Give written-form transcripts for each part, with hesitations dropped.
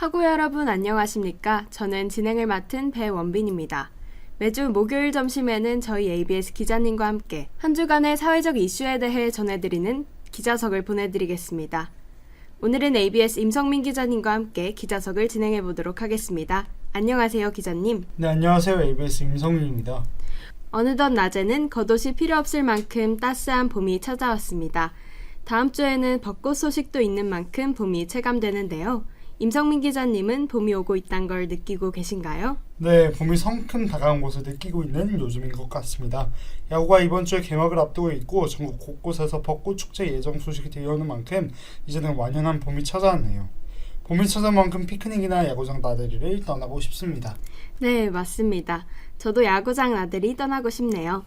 학우 여러분 안녕하십니까? 저는 진행을 맡은 배원빈입니다. 매주 목요일 점심에는 저희 ABS 기자님과 함께 한 주간의 사회적 이슈에 대해 전해드리는 기자석을 보내드리겠습니다. 오늘은 ABS 임성민 기자님과 함께 기자석을 진행해 보도록 하겠습니다. 안녕하세요, 기자님. 네, 안녕하세요. ABS 임성민입니다. 어느덧 낮에는 겉옷이 필요 없을 만큼 따스한 봄이 찾아왔습니다. 다음 주에는 벚꽃 소식도 있는 만큼 봄이 체감되는데요. 임성민 기자님은 봄이 오고 있다는 걸 느끼고 계신가요? 네, 봄이 성큼 다가온 것을 느끼고 있는 요즘인 것 같습니다. 야구가 이번 주에 개막을 앞두고 있고 전국 곳곳에서 벚꽃 축제 예정 소식이 들려오는 만큼 이제는 완연한 봄이 찾아왔네요. 봄이 찾아온 만큼 피크닉이나 야구장 나들이를 떠나고 싶습니다. 네, 맞습니다. 저도 야구장 나들이 떠나고 싶네요.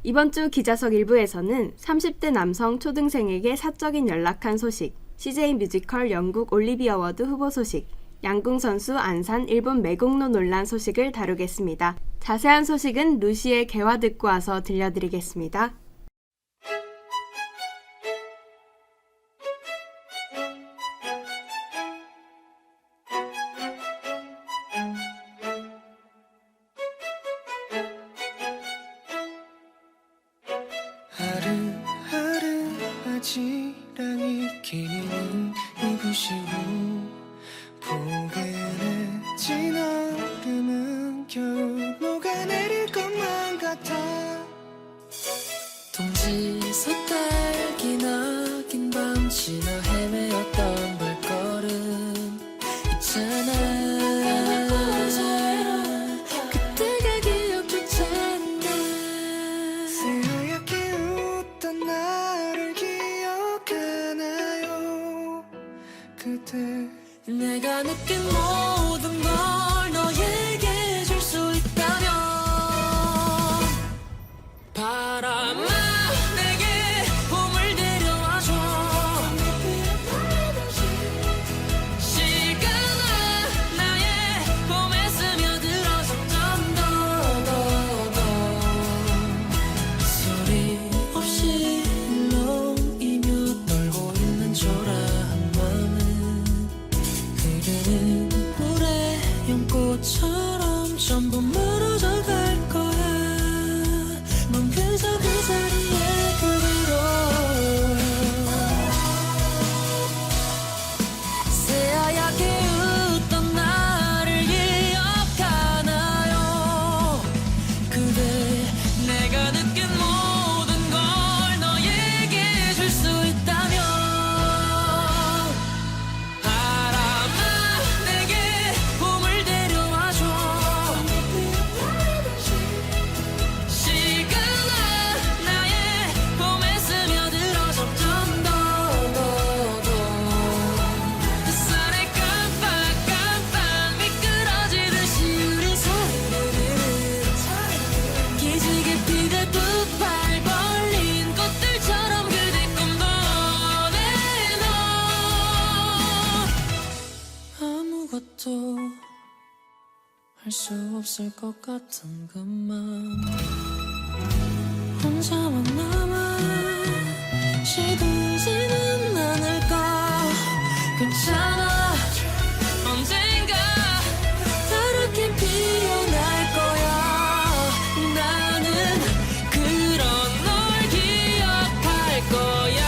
이번 주 기자석 1부에서는 30대 남성 초등생에게 사적인 연락한 소식, CJ 뮤지컬 영국 올리비 어워드 후보 소식, 양궁 선수 안산 일본 매국노 논란 소식을 다루겠습니다. 자세한 소식은 루시의 개화 듣고 와서 들려드리겠습니다. 하루하루 아지랑이 기는 이부시고 포근해진 얼음은 겨우 녹아내릴 것만 같아. 동지서 딸기 낙인 밤 지나 헤매었던 발걸음 있잖아. 그때가 기억조차 안 나. 새하얗게 웃던 나를 기억하나요? 그대 내가 느낀 모든 걸 너에게 줄 수 있다면 바람아 내게 봄을 데려와줘. 시간아 나의 봄에 스며들어 점점 더 소리 없이 흘러이며 떨고 있는 초라한 마음은 흐르는 물에 연꽃처럼 전부 멀어져 갈 거야. 넌 그저 그 자리에 그대로 새하얗게 웃던 나를 기억하나요? 그대 내가 느낀 모든 걸 너에게 줄 수 있다면 바람아 내게 봄을 데려와줘. 시간아 나의 봄에 스며들어 점점 더 햇살에 깜빡깜빡 미끄러지듯이 우리 사이를 기지개 피듯 두 팔 벌린 꽃들처럼 그대 꿈도 내놓. 아무것도 할 수 없을 것 같은 그만 혼자만 남아 시들지는 않을까. 괜찮아 언젠가 다르게 피어날 거야. 나는 그런 널 기억할 거야.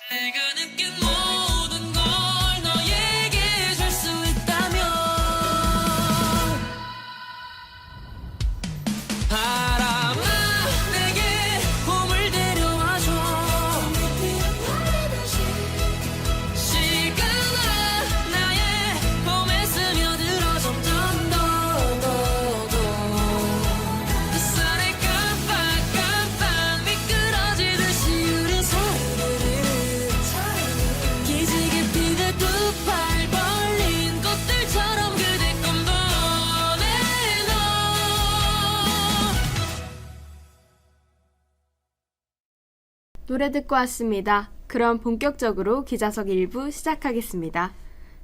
내가 느낀 모든 걸 너에게 줄 수 있다면 바람아 내게 봄을 데려와줘. 시간아 나의 봄에 스며들어 점점 더 노래 듣고 왔습니다. 그럼 본격적으로 기자석 1부 시작하겠습니다.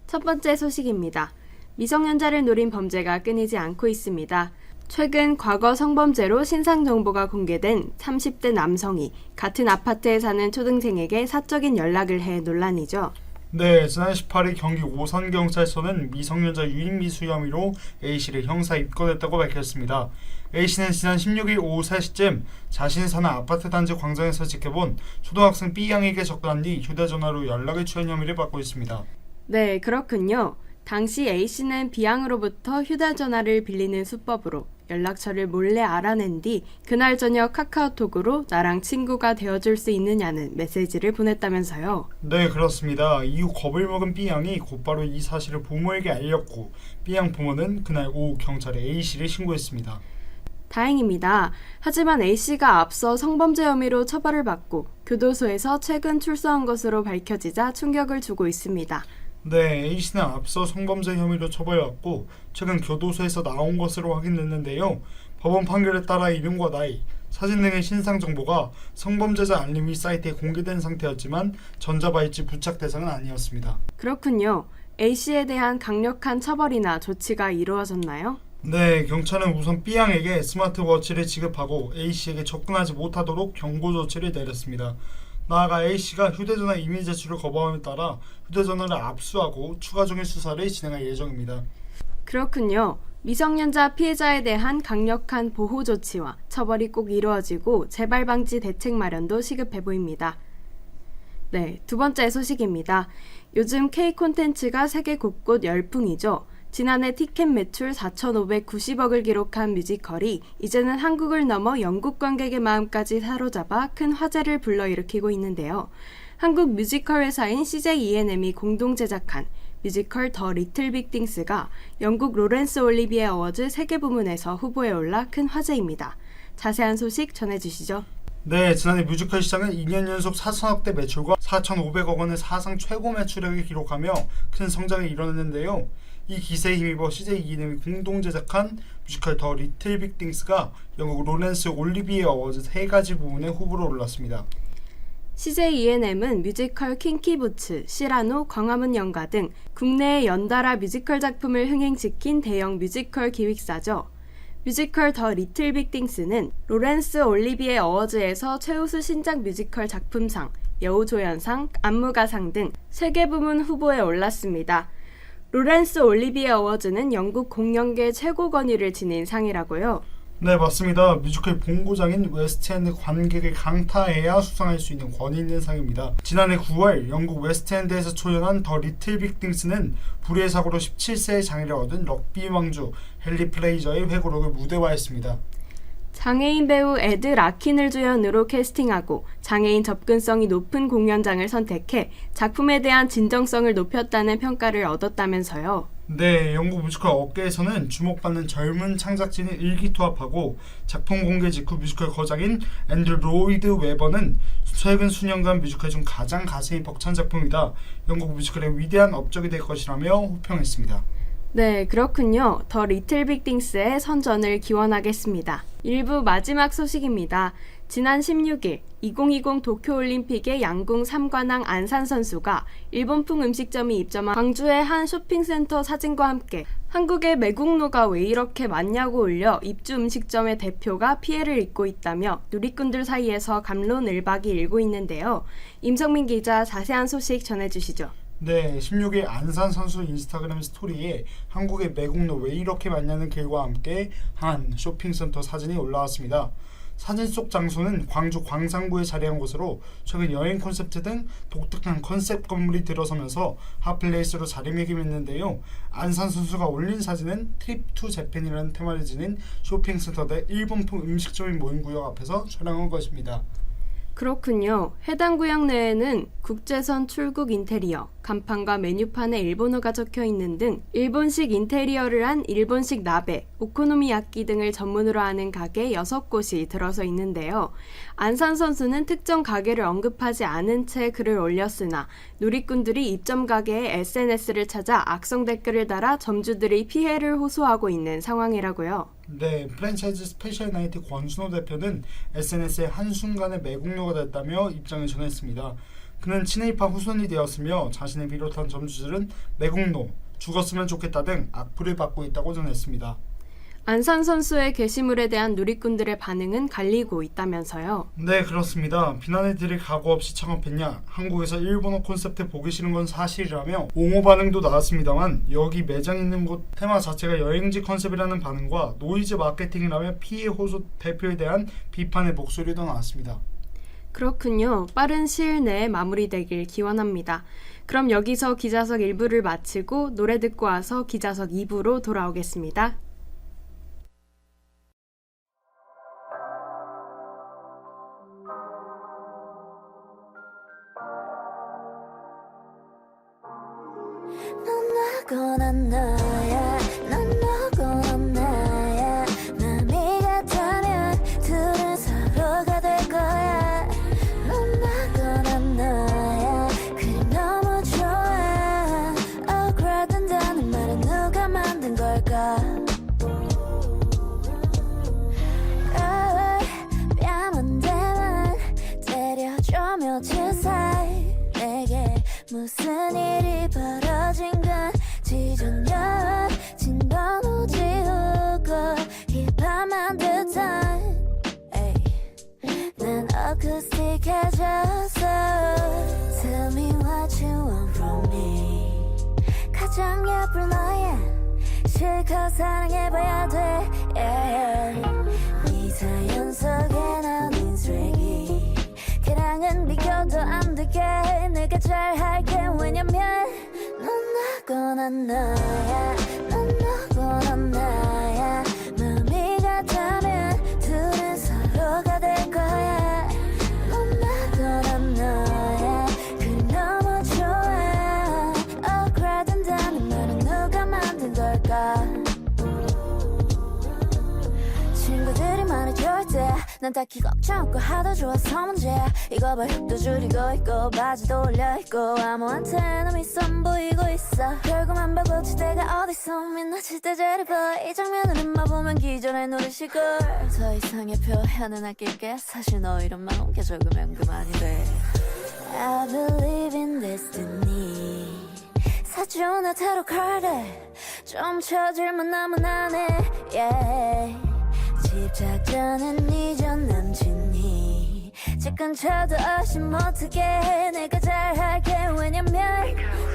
첫 번째 소식입니다. 미성년자를 노린 범죄가 끊이지 않고 있습니다. 최근 과거 성범죄로 신상 정보가 공개된 30대 남성이 같은 아파트에 사는 초등생에게 사적인 연락을 해 논란이죠. 네, 지난 18일 경기 오선경찰서는 미성년자 유인미수 혐의로 A씨를 형사 입건했다고 밝혔습니다. A씨는 지난 16일 오후 3시쯤 자신이 사는 아파트 단지 광장에서 지켜본 초등학생 B양에게 접근한 뒤 휴대전화로 연락을 취한 혐의를 받고 있습니다. 네, 그렇군요. 당시 A씨는 B양으로부터 휴대전화를 빌리는 수법으로 연락처를 몰래 알아낸 뒤 그날 저녁 카카오톡으로 나랑 친구가 되어줄 수 있느냐는 메시지를 보냈다면서요. 네, 그렇습니다. 이후 겁을 먹은 B양이 곧바로 이 사실을 부모에게 알렸고 B양 부모는 그날 오후 경찰에 A씨를 신고했습니다. 다행입니다. 하지만 A씨가 앞서 성범죄 혐의로 처벌을 받고 교도소에서 최근 출소한 것으로 밝혀지자 충격을 주고 있습니다. 네, A씨는 앞서 성범죄 혐의로 처벌받고 최근 교도소에서 나온 것으로 확인됐는데요. 법원 판결에 따라 이름과 나이, 사진 등의 신상 정보가 성범죄자 알림이 사이트에 공개된 상태였지만 전자발찌 부착 대상은 아니었습니다. 그렇군요. A씨에 대한 강력한 처벌이나 조치가 이루어졌나요? 네, 경찰은 우선 B양에게 스마트워치를 지급하고 A씨에게 접근하지 못하도록 경고 조치를 내렸습니다. 나아가 A씨가 휴대전화 이미 제출을 거부함에 따라 휴대전화를 압수하고 추가적인 수사를 진행할 예정입니다. 그렇군요. 미성년자 피해자에 대한 강력한 보호 조치와 처벌이 꼭 이루어지고 재발 방지 대책 마련도 시급해 보입니다. 네, 두 번째 소식입니다. 요즘 K 콘텐츠가 세계 곳곳 열풍이죠. 지난해 티켓 매출 4,590억을 기록한 뮤지컬이 이제는 한국을 넘어 영국 관객의 마음까지 사로잡아 큰 화제를 불러일으키고 있는데요. 한국 뮤지컬 회사인 CJ E&M이 공동 제작한 뮤지컬 더 리틀 빅 띵스가 영국 로렌스 올리비에 어워즈 세계 부문에서 후보에 올라 큰 화제입니다. 자세한 소식 전해주시죠. 네, 지난해 뮤지컬 시장은 2년 연속 4천억대 매출과 4,500억 원의 사상 최고 매출액을 기록하며 큰 성장을 이뤄냈는데요. 이 기세에 힘입어 CJ E&M이 공동 제작한 뮤지컬 더 리틀 빅 띵스가 영국 로렌스 올리비에 어워즈 3가지 부문에 후보로 올랐습니다. CJ E&M은 뮤지컬 킹키부츠, 시라노, 광화문 연가 등 국내의 연달아 뮤지컬 작품을 흥행시킨 대형 뮤지컬 기획사죠. 뮤지컬 더 리틀 빅 띵스는 로렌스 올리비에 어워즈에서 최우수 신작 뮤지컬 작품상, 여우조연상, 안무가상 등 3개 부문 후보에 올랐습니다. 로렌스 올리비에 어워즈는 영국 공연계 최고 권위를 지닌 상이라고요. 네, 맞습니다. 뮤지컬 본고장인 웨스트엔드 관객을 강타해야 수상할 수 있는 권위 있는 상입니다. 지난해 9월 영국 웨스트엔드에서 초연한 더 리틀 빅 띵스는 불의의 사고로 17세의 장애를 얻은 럭비 왕주 헨리 프레이저의 회고록을 무대화했습니다. 장애인 배우 에드 라킨을 주연으로 캐스팅하고 장애인 접근성이 높은 공연장을 선택해 작품에 대한 진정성을 높였다는 평가를 얻었다면서요. 네, 영국 뮤지컬 업계에서는 주목받는 젊은 창작진을 일기투합하고 작품 공개 직후 뮤지컬 거장인 앤드류 로이드 웨버는 최근 수년간 뮤지컬 중 가장 가슴이 벅찬 작품이다. 영국 뮤지컬의 위대한 업적이 될 것이라며 호평했습니다. 네, 그렇군요. 더 리틀 빅 띵스의 선전을 기원하겠습니다. 1부 마지막 소식입니다. 지난 16일 2020 도쿄올림픽의 양궁 3관왕 안산 선수가 일본풍 음식점이 입점한 광주의 한 쇼핑센터 사진과 함께 한국의 매국노가 왜 이렇게 많냐고 울려 입주 음식점의 대표가 피해를 입고 있다며 누리꾼들 사이에서 갑론을박이 일고 있는데요. 임성민 기자 자세한 소식 전해주시죠. 네, 16일 안산 선수 인스타그램 스토리에 한국의 매국노 왜 이렇게 많냐는 글과 함께 한 쇼핑센터 사진이 올라왔습니다. 사진 속 장소는 광주 광산구에 자리한 곳으로 최근 여행 콘셉트 등 독특한 컨셉 건물이 들어서면서 핫플레이스로 자리매김했는데요. 안산 선수가 올린 사진은 트립 투 재팬이라는 테마를 지닌 쇼핑센터 내 일본풍 음식점이 모인 구역 앞에서 촬영한 것입니다. 그렇군요. 해당 구역 내에는 국제선 출국 인테리어, 간판과 메뉴판에 일본어가 적혀 있는 등 일본식 인테리어를 한 일본식 나베, 오코노미야끼 등을 전문으로 하는 가게 6곳이 들어서 있는데요. 안산 선수는 특정 가게를 언급하지 않은 채 글을 올렸으나 누리꾼들이 입점 가게의 SNS를 찾아 악성 댓글을 달아 점주들이 피해를 호소하고 있는 상황이라고요. 네, 프랜차이즈 스페셜 나이트 권순호 대표는 SNS에 한순간에 매국노가 됐다며 입장을 전했습니다. 그는 친일파 후손이 되었으며 자신을 비롯한 점주들은 매국노, 죽었으면 좋겠다 등 악플을 받고 있다고 전했습니다. 안산 선수의 게시물에 대한 누리꾼들의 반응은 갈리고 있다면서요. 네, 그렇습니다. 비난을 들을 각오 없이 창업했냐, 한국에서 일본어 콘셉트 보기 싫은 건 사실이라며 옹호 반응도 나왔습니다만 여기 매장 있는 곳 테마 자체가 여행지 컨셉이라는 반응과 노이즈 마케팅이라며 피해 호소 대표에 대한 비판의 목소리도 나왔습니다. 그렇군요. 빠른 시일 내에 마무리되길 기원합니다. 그럼 여기서 기자석 1부를 마치고 노래 듣고 와서 기자석 2부로 돌아오겠습니다. 넌 나고 난 나야 난 너고 넌 나야 맘이 같다면 둘은 서로가 될 거야 넌 나고 난 나야 그림 너무 좋아 억울하단다는 말은 누가 만든 걸까 뺨한 대만 때려줘 며칠 사이 내게 무슨 일이 벌어진 건지 전혀 진번호 지우고 힙합만 듯한 난 어쿠스틱해졌어 Tell me what you want from me 가장 예쁠 너야 실컷 사랑해봐야 돼 네 사연 속에 나오는 쓰레기 걔랑은 비교도 안 되게 내가 잘할게 왜냐면 넌 나고 난 나야 넌 너고 넌 나야 마음이 같다면 둘은 서로가 될 거야 넌 나고 난 나야 그림 너무 좋아 억울하단다는 말은 누가 만든 걸까 친구들이 말해줄 때 난 딱히 걱정 없고 하도 좋아서 문제야 이거 봐 흙도 줄이고 있고 바지도 올려있고 아무한테나 미선 보이고 있어 결국만 바보칠 때가 어딨어 민낯일 때 제일 이 장면을 엄마 보면 기절해 노래시고 더 이상의 표현은 아낄게 사실 너 이런 마음 옮겨 적으면 그만이 돼 I believe in destiny 사주나 타로 카드 좀 쳐질만 하면 안 해 yeah. 집착자는 이전 남친이 지금 쳐도 없이 못하게 내가 잘할게 왜냐면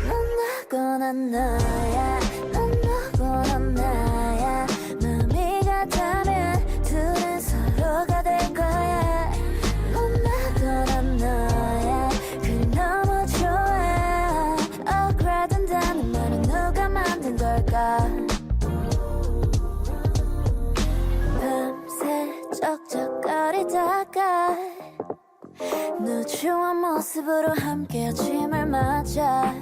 넌 나고 난 너야 넌 너고 넌 나야 마음이 같다면 둘은 서로가 될 거야 넌 나고 난 너야 그림 너무 좋아 억울하단다는 말은 누가 만든 걸까 쩍쩍거리다가 누추한 모습으로 함께 아침을 맞아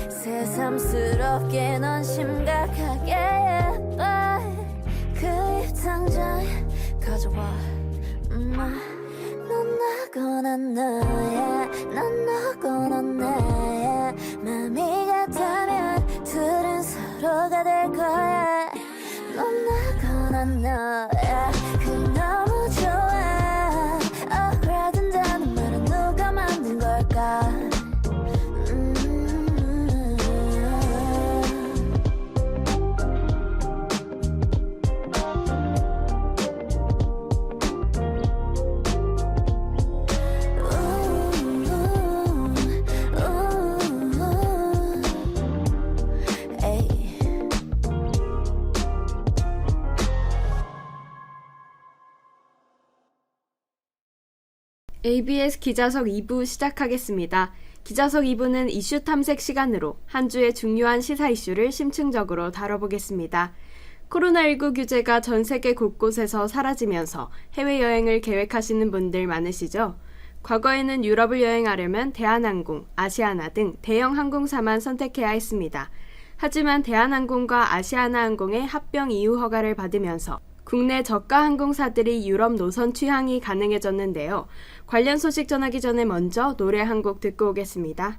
새삼스럽게 넌 심각하게 예뻐 그 입 당장 가져와 넌 나고 난 너야 넌 너고 넌 나야 맘이 같다면 둘은 서로가 될 거야 넌 나고 난 너야 그림 너무 좋아 억울하단다는 말은 누가 만든 걸까 ABS 기자석 2부 시작하겠습니다. 기자석 2부는 이슈 탐색 시간으로 한 주의 중요한 시사 이슈를 심층적으로 다뤄보겠습니다. 코로나19 규제가 전 세계 곳곳에서 사라지면서 해외여행을 계획하시는 분들 많으시죠? 과거에는 유럽을 여행하려면 대한항공, 아시아나 등 대형 항공사만 선택해야 했습니다. 하지만 대한항공과 아시아나항공의 합병 이후 허가를 받으면서 국내 저가 항공사들이 유럽 노선 취항이 가능해졌는데요. 관련 소식 전하기 전에 먼저 노래 한 곡 듣고 오겠습니다.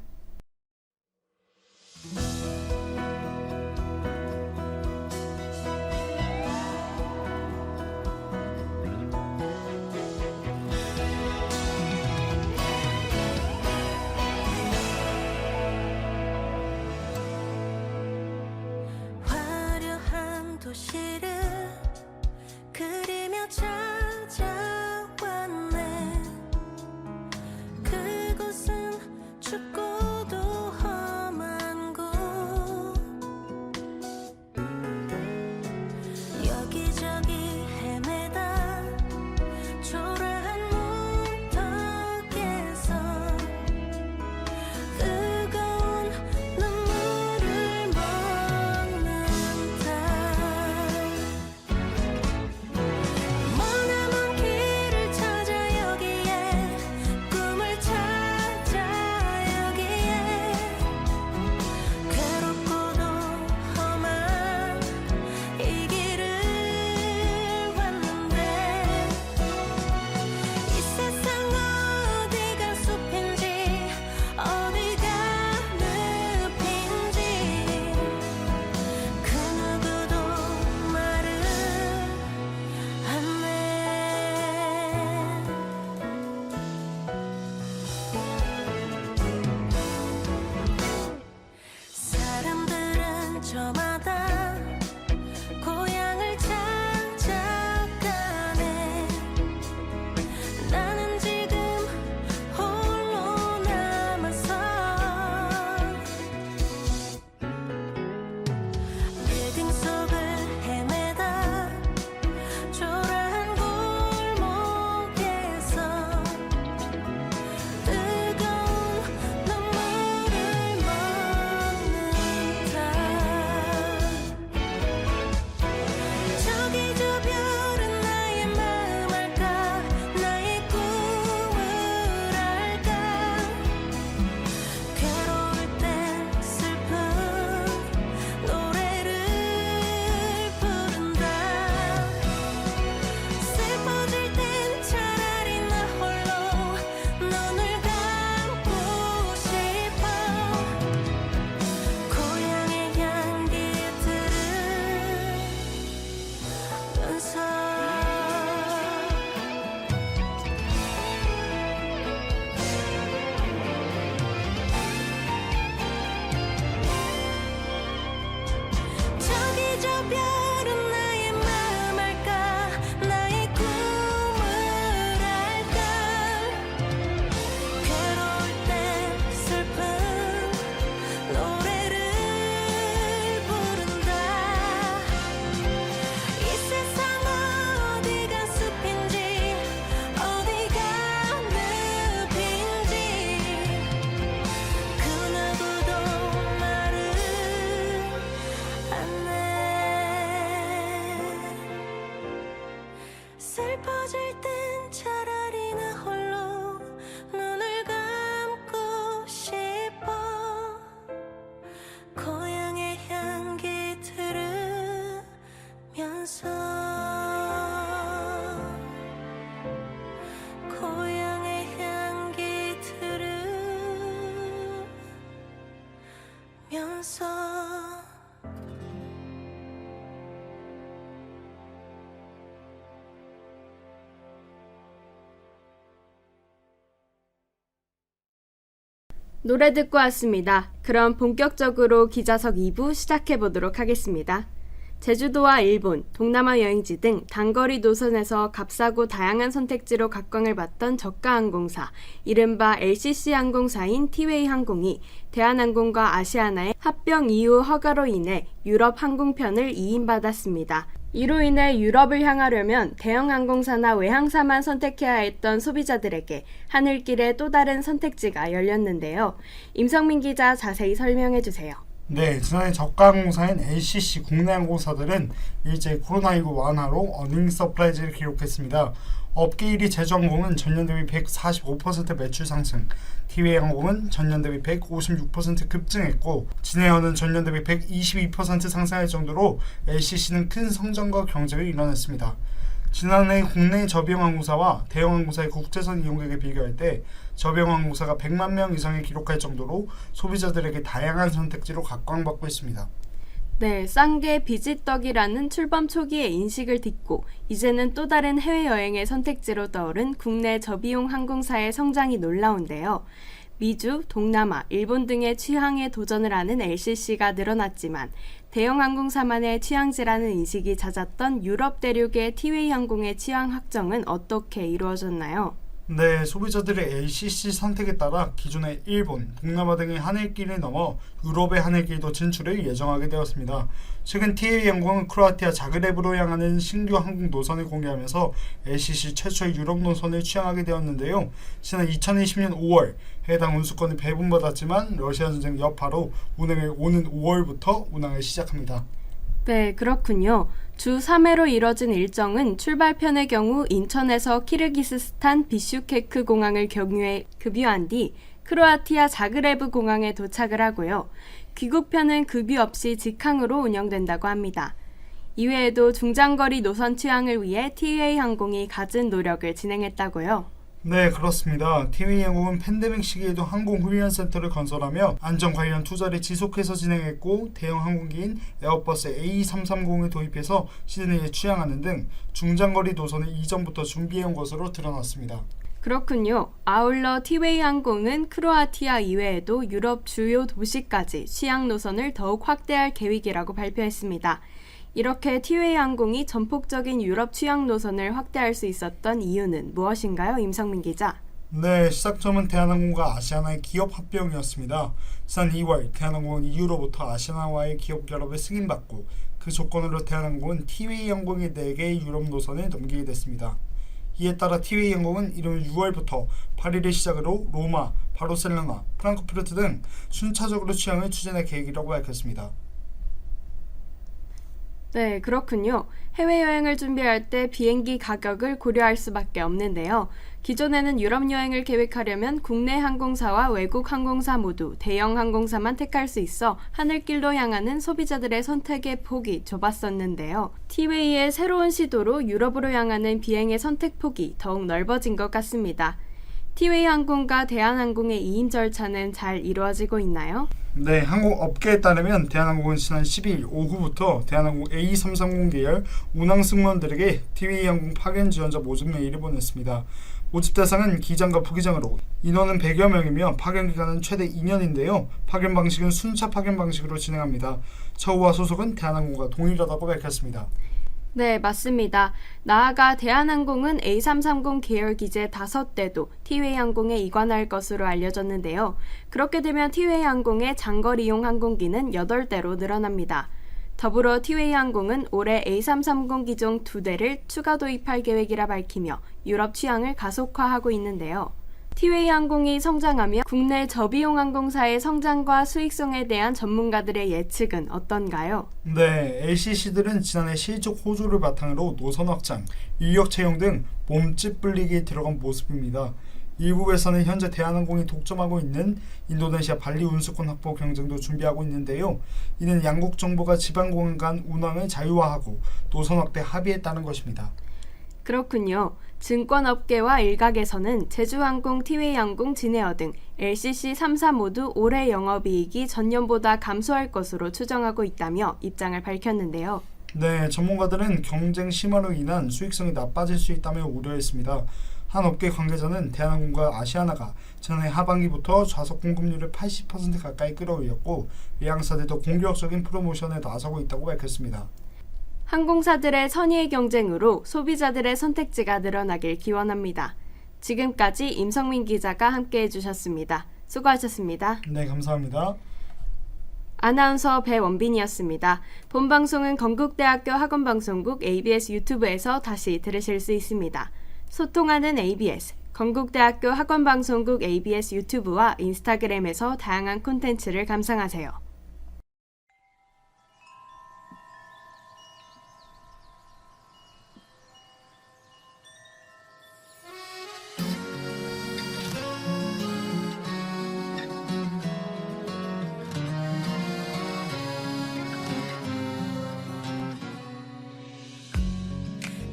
화려한 도시를 그리며 찾아왔네. 그곳은 춥고도 험한 곳. 여기저기 헤매다 초라한 문턱에서 뜨거운 눈물을 먹는다. 머나먼 길을 찾아 여기에 꿈을 찾아 여기에 괴롭고도 험한 이 길을 왔는데 이 세상 어디가 숲인지 어디가 늪인지 그 누구도 말을 안해. 사람들은 저마다 고향을 찾아가네. 나는 지금 홀로 남아서 빌딩 속을 헤매다 초라한 골목에서 뜨거운 눈물을 먹는다. 저기 저 별은 나의 마음 알까? 나의 꿈을 알까? 괴로울 땐 슬픈 노래를 부른다. 슬퍼질 땐 차라리 나 홀로 눈을 감고 싶어. 고향의 향기 들으면서 저기 저 별은 나의 마음 알까? 나의 꿈을 알까? 괴로울 땐 슬픈 노래를 부른다. 이 세상 어디가 숲인지 어디가 늪인지 그 누구도 말을 안해. 슬퍼질 땐 차라리 나 홀로 눈을 감고 싶어. 고향의 향기 들으면서 고향의 향기 들으면서 노래 듣고 왔습니다. 그럼 본격적으로 기자석 2부 시작해 보도록 하겠습니다. 제주도와 일본, 동남아 여행지 등 단거리 노선에서 값싸고 다양한 선택지로 각광을 받던 저가 항공사, 이른바 LCC 항공사인 티웨이 항공이 대한항공과 아시아나의 합병 이후 허가로 인해 유럽 항공편을 이인받았습니다. 이로 인해 유럽을 향하려면 대형 항공사나 외항사만 선택해야 했던 소비자들에게 하늘길에 또 다른 선택지가 열렸는데요. 임성민 기자 자세히 설명해 주세요. 네, 지난해 저가 항공사인 LCC 국내 항공사들은 일제 코로나19 완화로 어닝 서프라이즈를 기록했습니다. 업계 1위 제주항공은 전년 대비 145% 매출 상승, 티웨이항공은 전년 대비 156% 급증했고 진에어는 전년 대비 122% 상승할 정도로 LCC는 큰 성장과 경쟁을 이뤄냈습니다. 지난해 국내 저비용항공사와 대형항공사의 국제선 이용객을 비교할 때 저비용항공사가 100만 명 이상을 기록할 정도로 소비자들에게 다양한 선택지로 각광받고 있습니다. 네, 싼 게 비지떡이라는 출범 초기의 인식을 딛고 이제는 또 다른 해외여행의 선택지로 떠오른 국내 저비용 항공사의 성장이 놀라운데요. 미주, 동남아, 일본 등의 취향에 도전을 하는 LCC가 늘어났지만 대형 항공사만의 취향지라는 인식이 잦았던 유럽 대륙의 티웨이 항공의 취향 확정은 어떻게 이루어졌나요? 네, 소비자들의 LCC 선택에 따라 기존의 일본, 동남아 등의 하늘길을 넘어 유럽의 하늘길도 진출을 예정하게 되었습니다. 최근 티웨이 항공은 크로아티아 자그레브로 향하는 신규 항공 노선을 공개하면서 LCC 최초의 유럽 노선을 취항하게 되었는데요. 지난 2020년 5월 해당 운수권을 배분받았지만 러시아 전쟁 여파로 운행을 오는 5월부터 운항을 시작합니다. 네, 그렇군요. 주 3회로 이뤄진 일정은 출발편의 경우 인천에서 키르기스스탄 비슈케크 공항을 경유해 급유한 뒤 크로아티아 자그레브 공항에 도착을 하고요. 귀국편은 급유 없이 직항으로 운영된다고 합니다. 이외에도 중장거리 노선 취향을 위해 티웨이 항공이 갖은 노력을 진행했다고요. 네, 그렇습니다. 티웨이 항공은 팬데믹 시기에도 항공 훈련센터를 건설하며 안전 관련 투자를 지속해서 진행했고 대형 항공기인 에어버스 A330을 도입해서 시드니에 취항하는 등 중장거리 노선을 이전부터 준비해온 것으로 드러났습니다. 그렇군요. 아울러 티웨이 항공은 크로아티아 이외에도 유럽 주요 도시까지 취항 노선을 더욱 확대할 계획이라고 발표했습니다. 이렇게 티웨이 항공이 전폭적인 유럽 취향 노선을 확대할 수 있었던 이유는 무엇인가요, 임성민 기자? 네, 시작점은 대한항공과 아시아나의 기업 합병이었습니다. 지난 2월 대한항공은 이후로부터 아시아나와의 기업 결합을 승인받고 그 조건으로 대한항공은 티웨이 항공의 4개의 유럽 노선을 넘기게 됐습니다. 이에 따라 티웨이 항공은 이른 6월부터 파리를 시작으로 로마, 바르셀로나, 프랑크푸르트 등 순차적으로 취항을 추진할 계획이라고 밝혔습니다. 네, 그렇군요. 해외여행을 준비할 때 비행기 가격을 고려할 수밖에 없는데요. 기존에는 유럽 여행을 계획하려면 국내 항공사와 외국 항공사 모두 대형 항공사만 택할 수 있어 하늘길로 향하는 소비자들의 선택의 폭이 좁았었는데요. 티웨이의 새로운 시도로 유럽으로 향하는 비행의 선택폭이 더욱 넓어진 것 같습니다. 티웨이 항공과 대한항공의 이임 절차는 잘 이루어지고 있나요? 네, 항공업계에 따르면 대한항공은 지난 12일 오후부터 대한항공 A330 계열 운항 승무원들에게 티웨이 항공 파견 지원자 모집 메일을 보냈습니다. 모집 대상은 기장과 부기장으로 인원은 100여 명이며 파견 기간은 최대 2년인데요. 파견 방식은 순차 파견 방식으로 진행합니다. 처우와 소속은 대한항공과 동일하다고 밝혔습니다. 네, 맞습니다. 나아가 대한항공은 A330 계열 기제 5대도 티웨이 항공에 이관할 것으로 알려졌는데요. 그렇게 되면 티웨이 항공의 장거리용 항공기는 8대로 늘어납니다. 더불어 티웨이 항공은 올해 A330 기종 2대를 추가 도입할 계획이라 밝히며 유럽 취항을 가속화하고 있는데요. 티웨이 항공이 성장하며 국내 저비용 항공사의 성장과 수익성에 대한 전문가들의 예측은 어떤가요? 네, LCC들은 지난해 실적 호조를 바탕으로 노선 확장, 인력 채용 등 몸집 불리기에 들어간 모습입니다. 일부에서는 현재 대한항공이 독점하고 있는 인도네시아 발리 운수권 확보 경쟁도 준비하고 있는데요. 이는 양국 정부가 지방공항 간 운항을 자유화하고 노선 확대 합의했다는 것입니다. 그렇군요. 증권업계와 일각에서는 제주항공, 티웨이항공, 진에어 등 LCC 3사 모두 올해 영업이익이 전년보다 감소할 것으로 추정하고 있다며 입장을 밝혔는데요. 네, 전문가들은 경쟁 심화로 인한 수익성이 나빠질 수 있다며 우려했습니다. 한 업계 관계자는 대한항공과 아시아나가 지난해 하반기부터 좌석 공급률을 80% 가까이 끌어올렸고 외항사들도 공격적인 프로모션에 나서고 있다고 밝혔습니다. 항공사들의 선의의 경쟁으로 소비자들의 선택지가 늘어나길 기원합니다. 지금까지 임성민 기자가 함께해 주셨습니다. 수고하셨습니다. 네, 감사합니다. 아나운서 배원빈이었습니다. 본 방송은 건국대학교 학원방송국 ABS 유튜브에서 다시 들으실 수 있습니다. 소통하는 ABS, 건국대학교 학원방송국 ABS 유튜브와 인스타그램에서 다양한 콘텐츠를 감상하세요.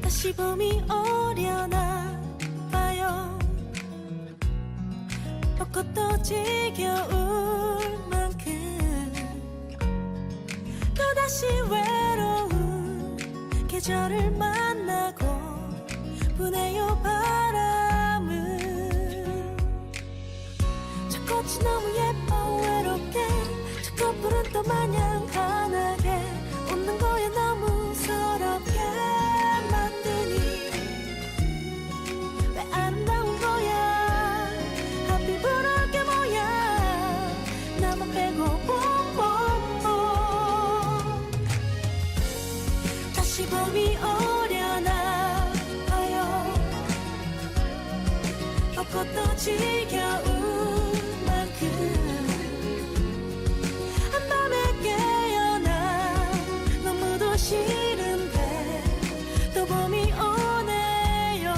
다시 봄이 오려나 봐요. 벚꽃도 지겨울 만큼 또다시 외로운 계절을 만나고 부네요 바람은. 저 꽃이 너무 예뻐 외롭게 저 커플은 또 마냥 환하게 웃는 거야 너무 서럽게 만드니 왜 아름다운 거야 하필 부러울 게 뭐야 나만 빼고 봄봄봄. 다시 봄이 오려나 봐요. 벚꽃도 지겨울 만큼 한밤에 깨어나 너무도 싫은데 또 봄이 오네요.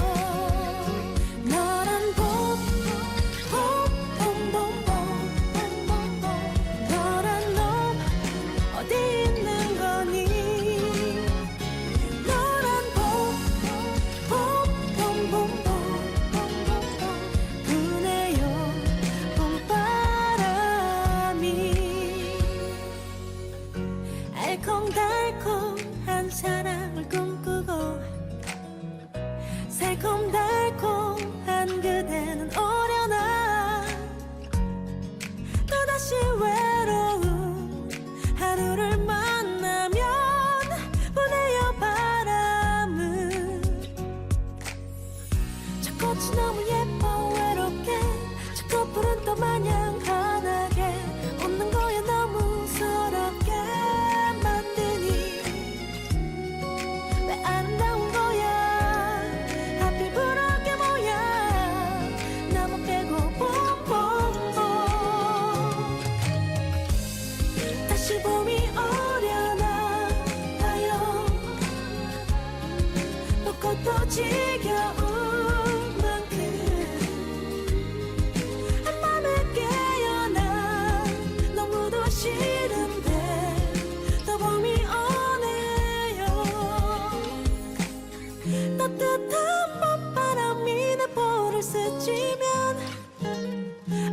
너란 봄, 봄, 봄, 봄, 너란 놈 어디 있는 거니. 너란 봄, 봄, 봄, 봄, 부네요 봄바람이. 알콩달콩한 사랑을 꿈꾸고 새콤달콤한 그대는 오려나. 또다시 외로운 하루를 만나면 부네요 바람은. 저 꽃이 너무 예뻐 외롭게 저 커플은 또 마냥 환하게 웃는 거야 너무 서럽게 만드니 왜 아름다운 거야 하필 부러울 게 뭐야 나만 빼고 봄봄봄. 다시 봄이 오려나 봐요. 벚꽃도 지겨울 만큼 한밤에 깨어나 너무도 싫은데 또 봄이 오네요. 따뜻한 봄바람이 내 볼을 스치면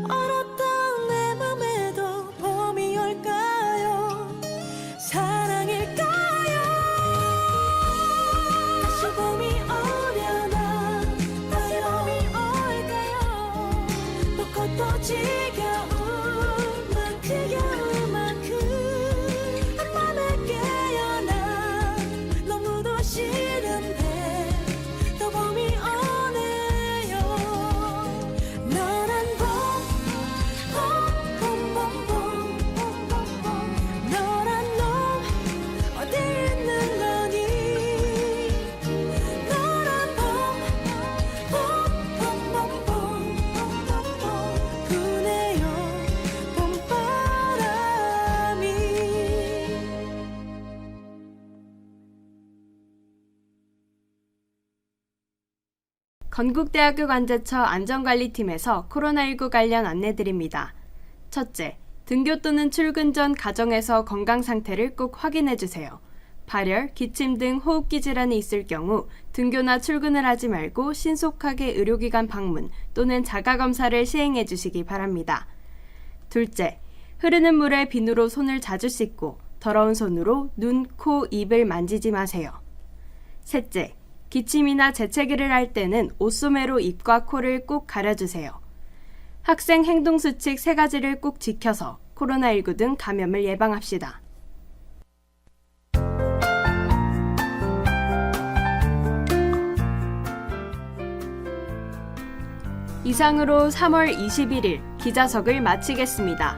얼었던 내 맘에도 봄이 올까요? 사랑일까요? 다시 봄이 오려나 봐요. 벚꽃도 지겨울 만큼 한밤에 깨어나 너무도 싫은데 또 봄이 오네요. 너란 봄, 봄, 봄, 봄, 너란 놈 어디 있는 거니. 너란 봄, 봄, 부네요 봄바람이. 건국대학교 관제처 안전관리팀에서 코로나19 관련 안내드립니다. 첫째, 등교 또는 출근 전 가정에서 건강 상태를 꼭 확인해주세요. 발열, 기침 등 호흡기 질환이 있을 경우 등교나 출근을 하지 말고 신속하게 의료기관 방문 또는 자가검사를 시행해 주시기 바랍니다. 둘째, 흐르는 물에 비누로 손을 자주 씻고 더러운 손으로 눈, 코, 입을 만지지 마세요. 셋째, 기침이나 재채기를 할 때는 옷소매로 입과 코를 꼭 가려주세요. 학생 행동수칙 3가지를 꼭 지켜서 코로나19 등 감염을 예방합시다. 이상으로 3월 21일 기자석을 마치겠습니다.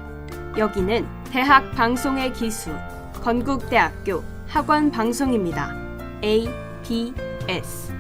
여기는 대학 방송의 기수 건국대학교 학원방송입니다. ABS